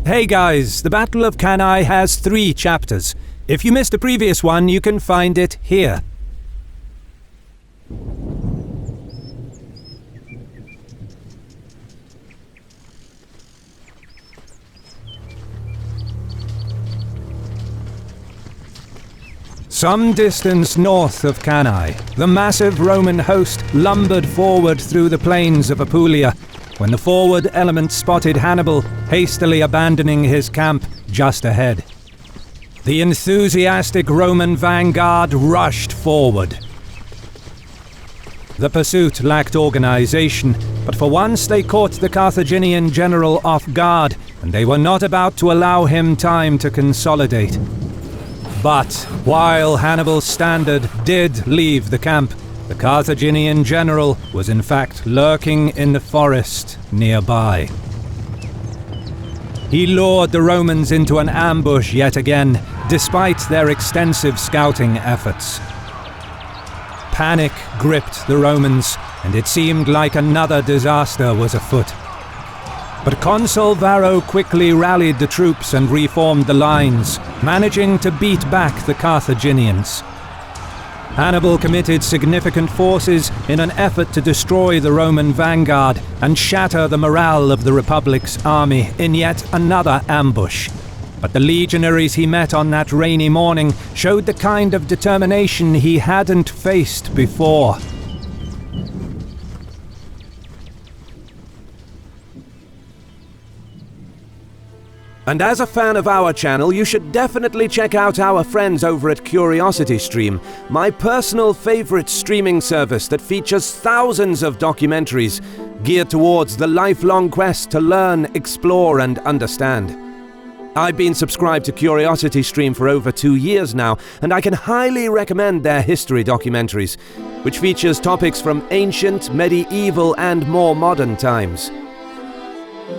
Hey guys, the Battle of Cannae has 3 chapters. If you missed the previous one, you can find it here. Some distance north of Cannae, the massive Roman host lumbered forward through the plains of Apulia when the forward element spotted Hannibal hastily abandoning his camp just ahead. The enthusiastic Roman vanguard rushed forward. The pursuit lacked organization, but for once they caught the Carthaginian general off guard, and they were not about to allow him time to consolidate. But while Hannibal's standard did leave the camp, the Carthaginian general was in fact lurking in the forest nearby. He lured the Romans into an ambush yet again, despite their extensive scouting efforts. Panic gripped the Romans, and it seemed like another disaster was afoot. But Consul Varro quickly rallied the troops and reformed the lines, managing to beat back the Carthaginians. Hannibal committed significant forces in an effort to destroy the Roman vanguard and shatter the morale of the Republic's army in yet another ambush. But the legionaries he met on that rainy morning showed the kind of determination he hadn't faced before. And as a fan of our channel, you should definitely check out our friends over at CuriosityStream, my personal favorite streaming service that features thousands of documentaries geared towards the lifelong quest to learn, explore, and understand. I've been subscribed to CuriosityStream for over 2 years now, and I can highly recommend their history documentaries, which features topics from ancient, medieval, and more modern times.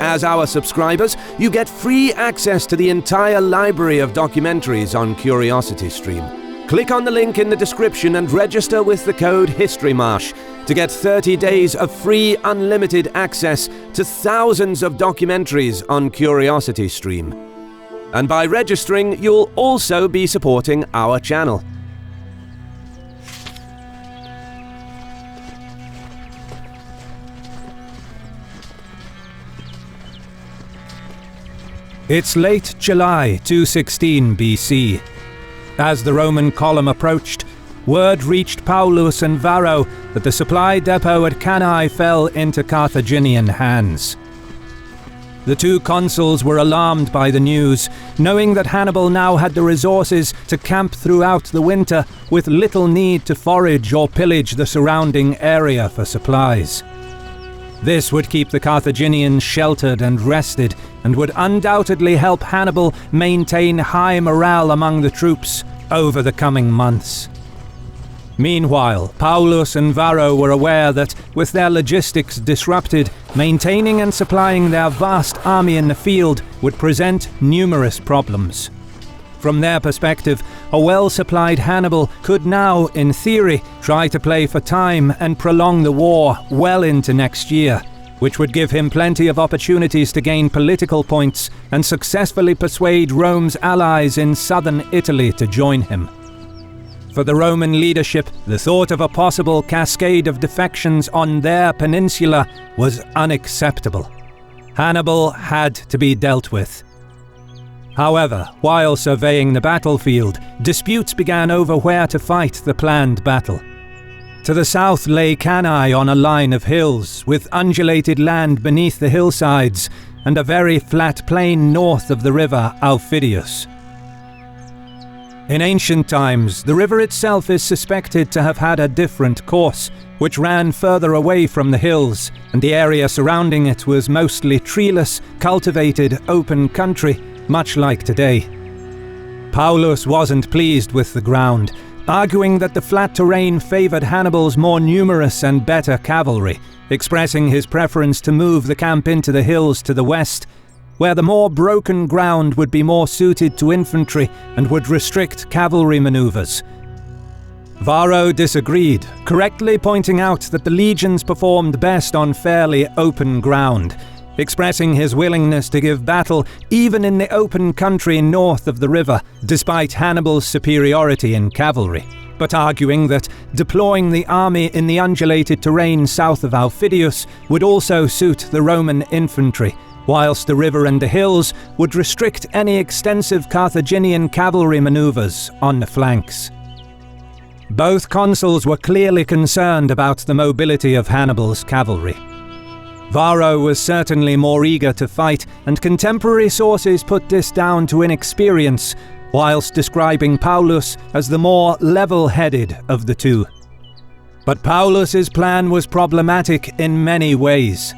As our subscribers, you get free access to the entire library of documentaries on CuriosityStream. Click on the link in the description and register with the code HISTORYMARSH to get 30 days of free unlimited access to thousands of documentaries on CuriosityStream. And by registering, you'll also be supporting our channel. It's late July 216 BC. As the Roman column approached, word reached Paulus and Varro that the supply depot at Cannae fell into Carthaginian hands. The 2 consuls were alarmed by the news, knowing that Hannibal now had the resources to camp throughout the winter with little need to forage or pillage the surrounding area for supplies. This would keep the Carthaginians sheltered and rested, and would undoubtedly help Hannibal maintain high morale among the troops over the coming months. Meanwhile, Paulus and Varro were aware that, with their logistics disrupted, maintaining and supplying their vast army in the field would present numerous problems. From their perspective, a well-supplied Hannibal could now, in theory, try to play for time and prolong the war well into next year, which would give him plenty of opportunities to gain political points and successfully persuade Rome's allies in southern Italy to join him. For the Roman leadership, the thought of a possible cascade of defections on their peninsula was unacceptable. Hannibal had to be dealt with. However, while surveying the battlefield, disputes began over where to fight the planned battle. To the south lay Cannae on a line of hills, with undulated land beneath the hillsides, and a very flat plain north of the river Aufidius. In ancient times, the river itself is suspected to have had a different course, which ran further away from the hills, and the area surrounding it was mostly treeless, cultivated, open country, much like today. Paulus wasn't pleased with the ground, arguing that the flat terrain favored Hannibal's more numerous and better cavalry, expressing his preference to move the camp into the hills to the west, where the more broken ground would be more suited to infantry and would restrict cavalry maneuvers. Varro disagreed, correctly pointing out that the legions performed best on fairly open ground, expressing his willingness to give battle even in the open country north of the river, despite Hannibal's superiority in cavalry, but arguing that deploying the army in the undulated terrain south of Aufidius would also suit the Roman infantry, whilst the river and the hills would restrict any extensive Carthaginian cavalry maneuvers on the flanks. Both consuls were clearly concerned about the mobility of Hannibal's cavalry. Varro was certainly more eager to fight, and contemporary sources put this down to inexperience, whilst describing Paulus as the more level-headed of the two. But Paulus's plan was problematic in many ways.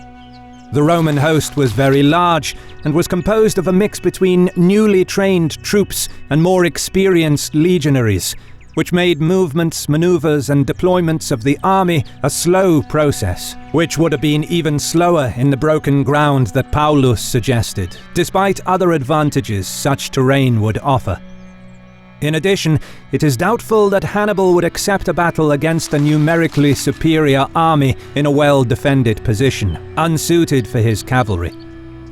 The Roman host was very large and was composed of a mix between newly trained troops and more experienced legionaries, which made movements, maneuvers and deployments of the army a slow process, which would have been even slower in the broken ground that Paulus suggested, despite other advantages such terrain would offer. In addition, it is doubtful that Hannibal would accept a battle against a numerically superior army in a well-defended position, unsuited for his cavalry.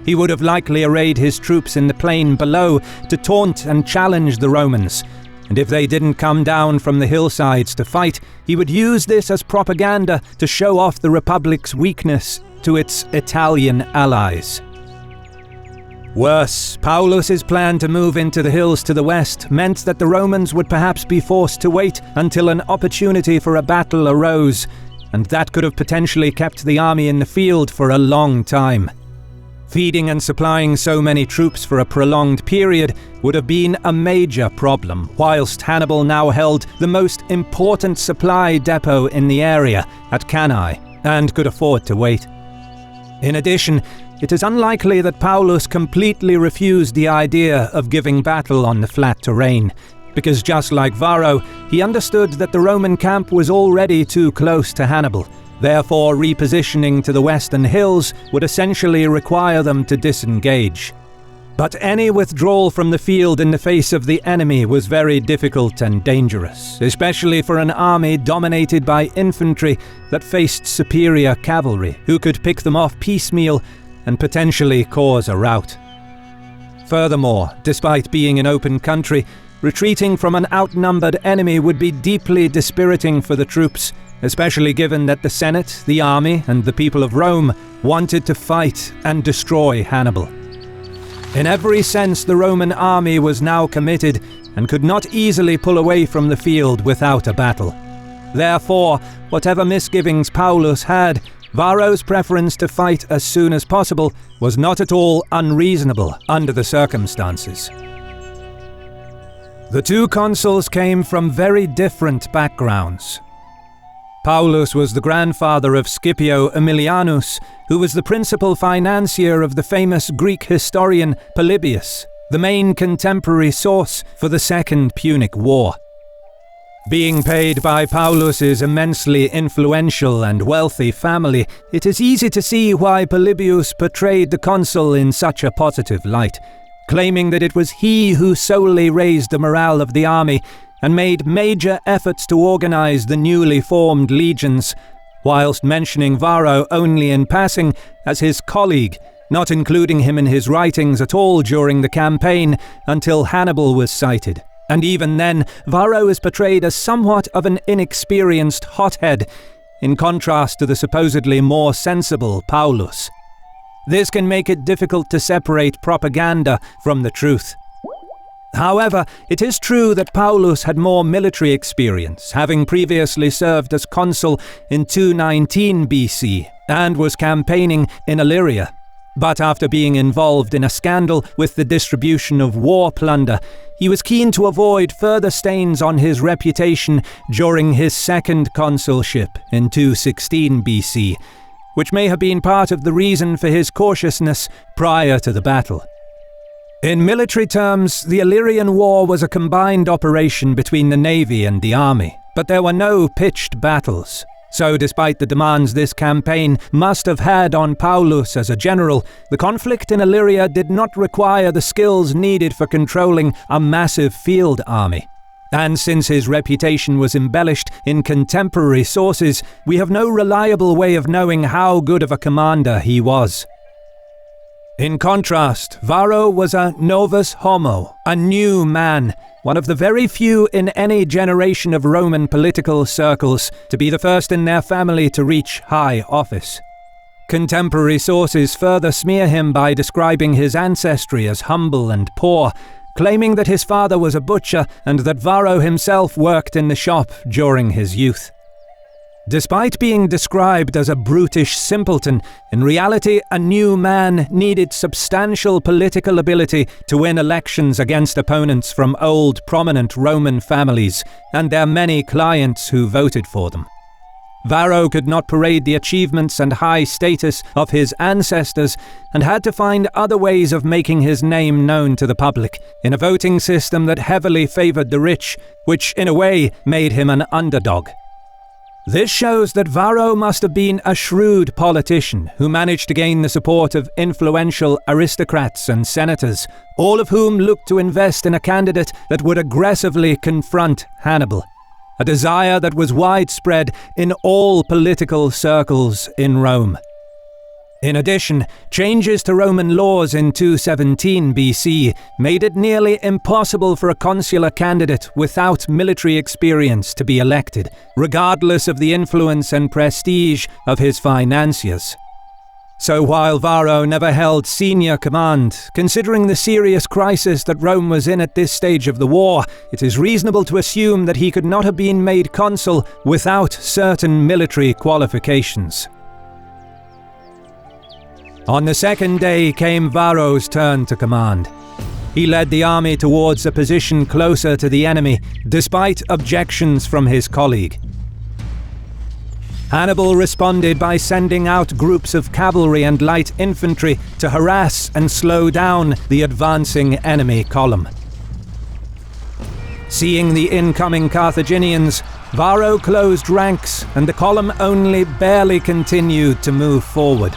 He would have likely arrayed his troops in the plain below to taunt and challenge the Romans, and if they didn't come down from the hillsides to fight, he would use this as propaganda to show off the Republic's weakness to its Italian allies. Worse, Paulus's plan to move into the hills to the west meant that the Romans would perhaps be forced to wait until an opportunity for a battle arose, and that could have potentially kept the army in the field for a long time. Feeding and supplying so many troops for a prolonged period would have been a major problem, whilst Hannibal now held the most important supply depot in the area at Cannae, and could afford to wait. In addition, it is unlikely that Paulus completely refused the idea of giving battle on the flat terrain, because just like Varro, he understood that the Roman camp was already too close to Hannibal. Therefore, repositioning to the western hills would essentially require them to disengage. But any withdrawal from the field in the face of the enemy was very difficult and dangerous, especially for an army dominated by infantry that faced superior cavalry, who could pick them off piecemeal and potentially cause a rout. Furthermore, despite being in open country, retreating from an outnumbered enemy would be deeply dispiriting for the troops, especially given that the Senate, the army, and the people of Rome wanted to fight and destroy Hannibal. In every sense, the Roman army was now committed and could not easily pull away from the field without a battle. Therefore, whatever misgivings Paulus had, Varro's preference to fight as soon as possible was not at all unreasonable under the circumstances. The two consuls came from very different backgrounds. Paulus was the grandfather of Scipio Aemilianus, who was the principal financier of the famous Greek historian Polybius, the main contemporary source for the Second Punic War. Being paid by Paulus's immensely influential and wealthy family, it is easy to see why Polybius portrayed the consul in such a positive light, claiming that it was he who solely raised the morale of the army and made major efforts to organize the newly formed legions, whilst mentioning Varro only in passing as his colleague, not including him in his writings at all during the campaign until Hannibal was cited. And even then, Varro is portrayed as somewhat of an inexperienced hothead, in contrast to the supposedly more sensible Paulus. This can make it difficult to separate propaganda from the truth. However, it is true that Paulus had more military experience, having previously served as consul in 219 BC and was campaigning in Illyria. But after being involved in a scandal with the distribution of war plunder, he was keen to avoid further stains on his reputation during his second consulship in 216 BC, which may have been part of the reason for his cautiousness prior to the battle. In military terms, the Illyrian War was a combined operation between the navy and the army, but there were no pitched battles. So despite the demands this campaign must have had on Paulus as a general, the conflict in Illyria did not require the skills needed for controlling a massive field army. And since his reputation was embellished in contemporary sources, we have no reliable way of knowing how good of a commander he was. In contrast, Varro was a novus homo, a new man, one of the very few in any generation of Roman political circles to be the first in their family to reach high office. Contemporary sources further smear him by describing his ancestry as humble and poor, claiming that his father was a butcher and that Varro himself worked in the shop during his youth. Despite being described as a brutish simpleton, in reality a new man needed substantial political ability to win elections against opponents from old prominent Roman families and their many clients who voted for them. Varro could not parade the achievements and high status of his ancestors and had to find other ways of making his name known to the public in a voting system that heavily favored the rich, which in a way made him an underdog. This shows that Varro must have been a shrewd politician who managed to gain the support of influential aristocrats and senators, all of whom looked to invest in a candidate that would aggressively confront Hannibal, a desire that was widespread in all political circles in Rome. In addition, changes to Roman laws in 217 BC made it nearly impossible for a consular candidate without military experience to be elected, regardless of the influence and prestige of his financiers. So while Varro never held senior command, considering the serious crisis that Rome was in at this stage of the war, it is reasonable to assume that he could not have been made consul without certain military qualifications. On the second day came Varro's turn to command. He led the army towards a position closer to the enemy, despite objections from his colleague. Hannibal responded by sending out groups of cavalry and light infantry to harass and slow down the advancing enemy column. Seeing the incoming Carthaginians, Varro closed ranks and the column only barely continued to move forward.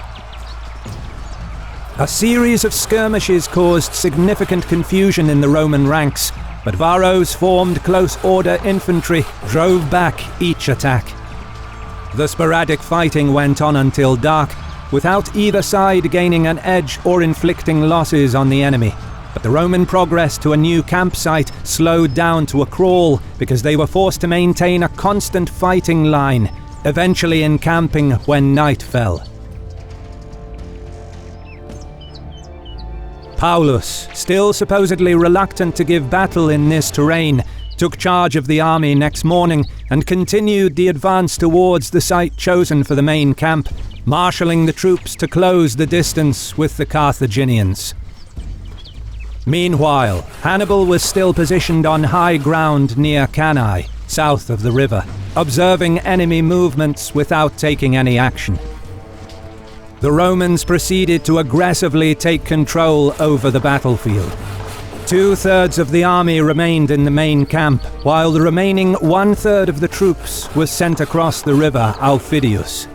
A series of skirmishes caused significant confusion in the Roman ranks, but Varro's formed close-order infantry drove back each attack. The sporadic fighting went on until dark, without either side gaining an edge or inflicting losses on the enemy. But the Roman progress to a new campsite slowed down to a crawl because they were forced to maintain a constant fighting line, eventually encamping when night fell. Paulus, still supposedly reluctant to give battle in this terrain, took charge of the army next morning and continued the advance towards the site chosen for the main camp, marshalling the troops to close the distance with the Carthaginians. Meanwhile, Hannibal was still positioned on high ground near Cannae, south of the river, observing enemy movements without taking any action. The Romans proceeded to aggressively take control over the battlefield. 2/3 of the army remained in the main camp, while the remaining 1/3 of the troops was sent across the river Aufidius.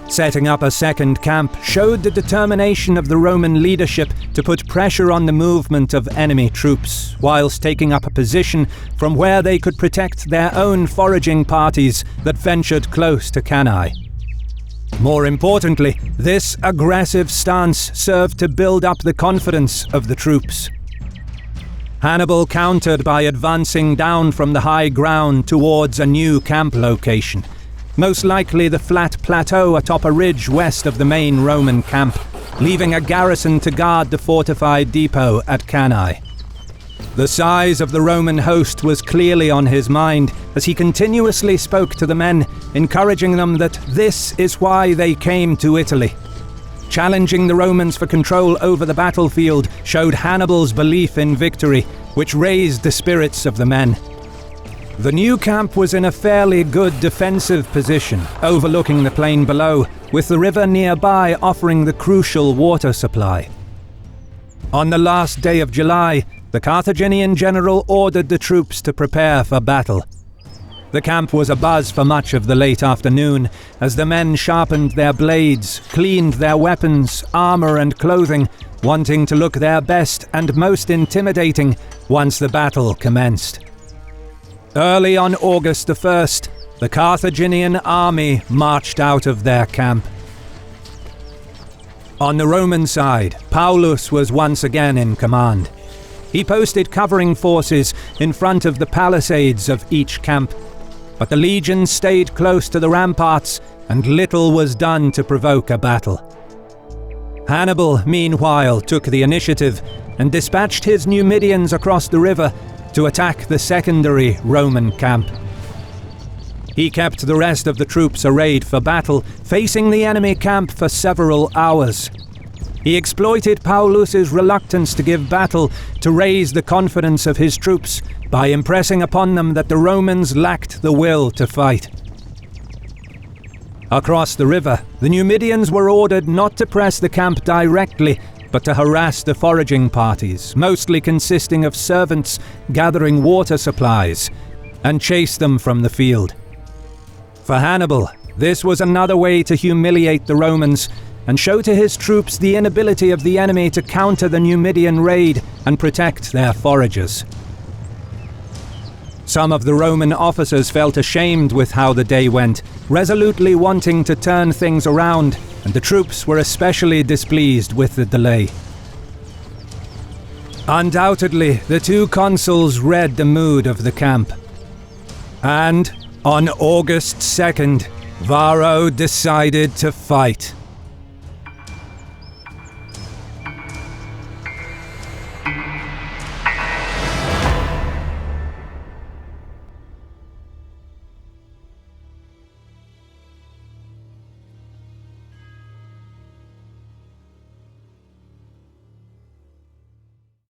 Setting up a second camp showed the determination of the Roman leadership to put pressure on the movement of enemy troops, whilst taking up a position from where they could protect their own foraging parties that ventured close to Cannae. More importantly, this aggressive stance served to build up the confidence of the troops. Hannibal countered by advancing down from the high ground towards a new camp location, most likely the flat plateau atop a ridge west of the main Roman camp, leaving a garrison to guard the fortified depot at Cannae. The size of the Roman host was clearly on his mind as he continuously spoke to the men, encouraging them that this is why they came to Italy. Challenging the Romans for control over the battlefield showed Hannibal's belief in victory, which raised the spirits of the men. The new camp was in a fairly good defensive position, overlooking the plain below, with the river nearby offering the crucial water supply. On the last day of July, the Carthaginian general ordered the troops to prepare for battle. The camp was abuzz for much of the late afternoon, as the men sharpened their blades, cleaned their weapons, armor and clothing, wanting to look their best and most intimidating once the battle commenced. Early on August the 1st, the Carthaginian army marched out of their camp. On the Roman side, Paulus was once again in command. He posted covering forces in front of the palisades of each camp, but the legions stayed close to the ramparts, and little was done to provoke a battle. Hannibal, meanwhile, took the initiative and dispatched his Numidians across the river to attack the secondary Roman camp. He kept the rest of the troops arrayed for battle, facing the enemy camp for several hours. He exploited Paulus's reluctance to give battle to raise the confidence of his troops by impressing upon them that the Romans lacked the will to fight. Across the river, the Numidians were ordered not to press the camp directly, but to harass the foraging parties, mostly consisting of servants gathering water supplies, and chase them from the field. For Hannibal, this was another way to humiliate the Romans and show to his troops the inability of the enemy to counter the Numidian raid and protect their foragers. Some of the Roman officers felt ashamed with how the day went, resolutely wanting to turn things around, and the troops were especially displeased with the delay. Undoubtedly, the two consuls read the mood of the camp. And on August 2nd, Varro decided to fight.